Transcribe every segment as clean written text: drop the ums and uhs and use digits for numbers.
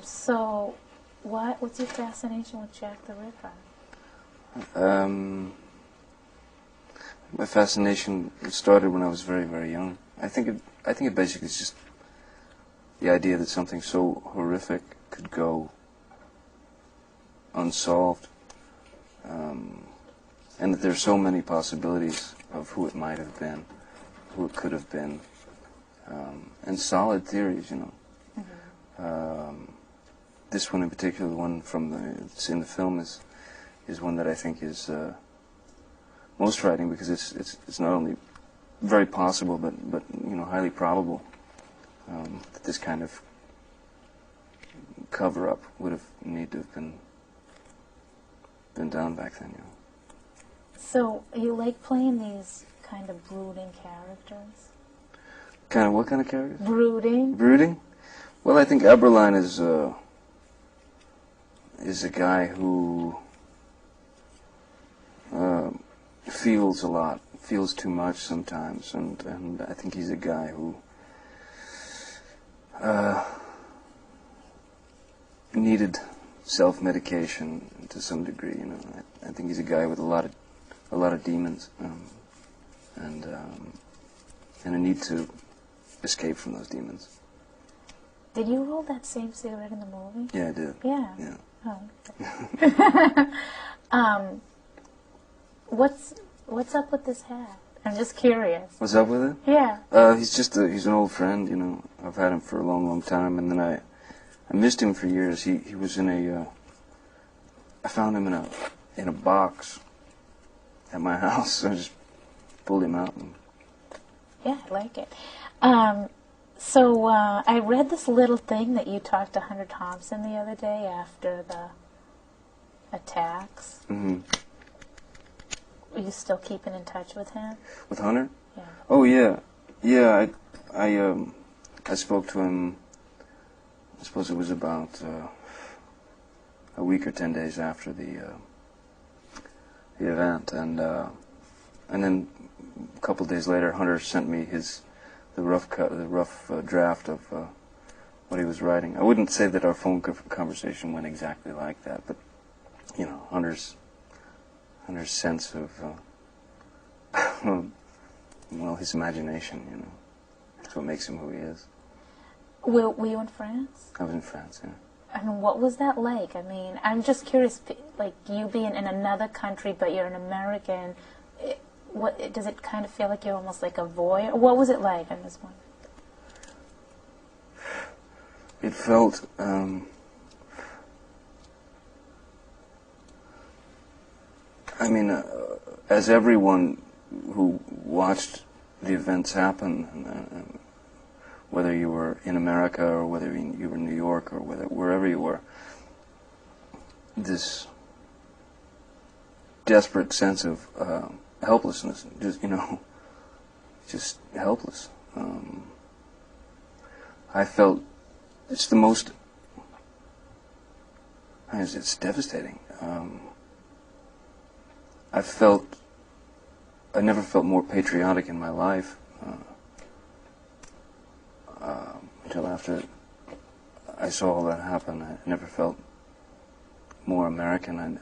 So, what's your fascination with Jack the Ripper? Um, my fascination started when I was very, very young. I think it basically is just the idea that something so horrific could go unsolved, and that there's so many possibilities of who it might have been, who it could have been, and solid theories, you know. This one in particular, the one it's in the film, is one that I think is most frightening because it's not only very possible but you know, highly probable that this kind of cover-up would have need to have been done back then, you know. So, you like playing these kind of brooding characters? Kind of what kind of character? Brooding. Brooding? Well, I think Eberlein is a guy who feels a lot, feels too much sometimes, and I think he's a guy who needed self-medication to some degree. You know, I think he's a guy with a lot of demons, and a need to escape from those demons. Did you roll that same cigarette in the movie? Yeah, I did. Yeah. Yeah. Oh. Okay. What's up with this hat? I'm just curious. What's up with it? Yeah. He's an old friend, you know. I've had him for a long, long time, and then I missed him for years. He was in I found him in a box at my house, so I just pulled him out. Yeah, I like it. So I read this little thing that you talked to Hunter Thompson the other day after the attacks. Mm-hmm. Are you still keeping in touch with him? With Hunter? Yeah. Oh yeah, yeah. I spoke to him. I suppose it was about a week or 10 days after the event, and then a couple days later, Hunter sent me the rough draft of what he was writing. I wouldn't say that our phone conversation went exactly like that, but you know, Hunter's sense of well, his imagination, you know, that's what makes him who he is. Were you in France? I was in France, yeah. And what was that like? I mean, I'm just curious, like you being in another country, but you're an American. What does it kind of feel like you're almost like a voyeur? What was it like on this one? It felt I mean, as everyone who watched the events happen, whether you were in America or whether you were in New York or wherever you were, this desperate sense of helplessness, just, you know, just helpless. I felt it's the most, it's devastating. I never felt more patriotic in my life until after I saw all that happen. I never felt more American, and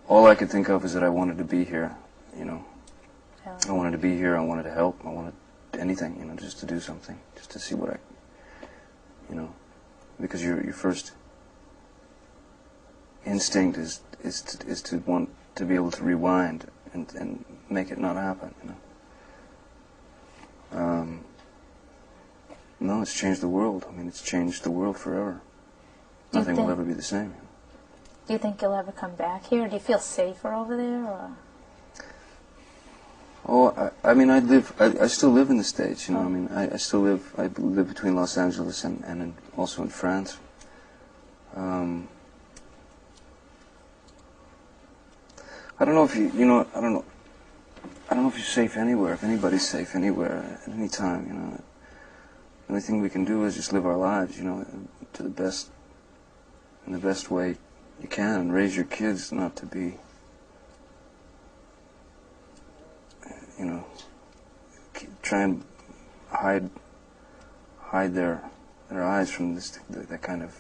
all I could think of is that I wanted to be here, you know. Yeah. I wanted to be here, I wanted to help, I wanted anything, you know, just to do something, just to see what you know, because your first instinct is to want to be able to rewind and make it not happen, you know. No, it's changed the world. I mean, it's changed the world forever. Nothing will ever be the same. You know? Do you think you'll ever come back here? Do you feel safer over there? Or? Oh, I mean, I still live in the States, you know. I mean, I still live between Los Angeles and also in France. I don't know if you know, I don't know if you're safe anywhere, if anybody's safe anywhere at any time, you know. The only thing we can do is just live our lives, you know, to the best, in the best way you can, and raise your kids not to be, you know, try and hide their eyes from that kind of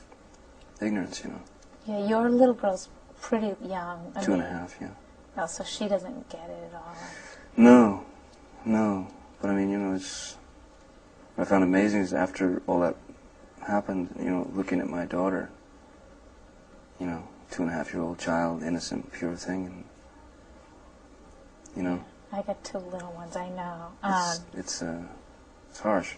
ignorance, you know. Yeah, your little girl's pretty young. Two and a half, yeah. Oh, so she doesn't get it at all. No, no. But I mean, you know, what I found amazing is after all that happened, you know, looking at my daughter, you know, 2.5-year-old child, innocent, pure thing, and, you know. I got 2 little ones, I know. It's harsh.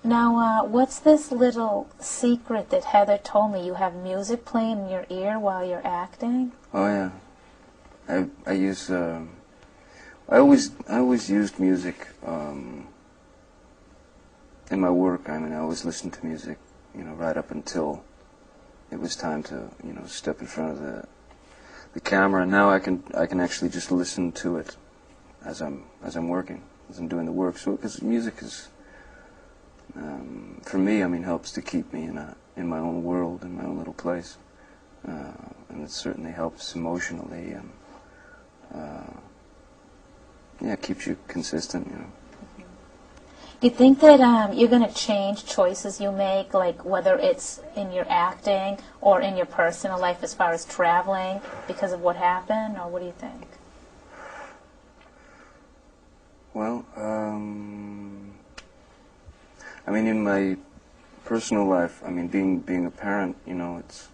Now, what's this little secret that Heather told me? You have music playing in your ear while you're acting? Oh yeah, I use I always used music in my work. I mean, I always listened to music, you know, right up until it was time to, you know, step in front of the camera. And now I can actually just listen to it as I'm working, as I'm doing the work. So because music is for me, I mean, helps to keep me in my own world, in my own little place, and it certainly helps emotionally, and yeah, it keeps you consistent, you know. Do you think that you're going to change choices you make, like whether it's in your acting or in your personal life as far as traveling because of what happened, or what do you think? Well, I mean, in my personal life, I mean, being a parent, you know, it's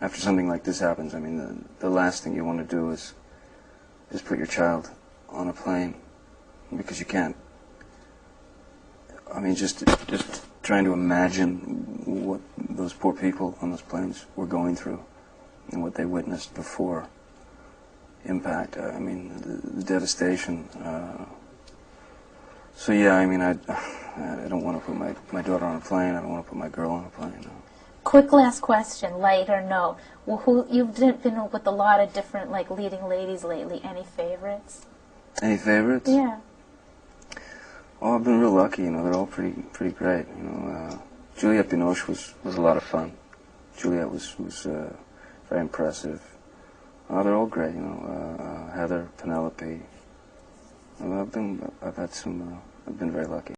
after something like this happens, I mean, the last thing you want to do is put your child on a plane, because you can't. I mean, just trying to imagine what those poor people on those planes were going through and what they witnessed before impact. I mean, the devastation. So yeah, I mean, I don't want to put my daughter on a plane. I don't want to put my girl on a plane. No. Quick last question, light or no? Well, you've been with a lot of different, like, leading ladies lately. Any favorites? Any favorites? Yeah. Oh, I've been real lucky. You know, they're all pretty great. You know, Juliette Binoche was a lot of fun. Juliette was very impressive. They're all great. You know, Heather, Penelope. I've been very lucky.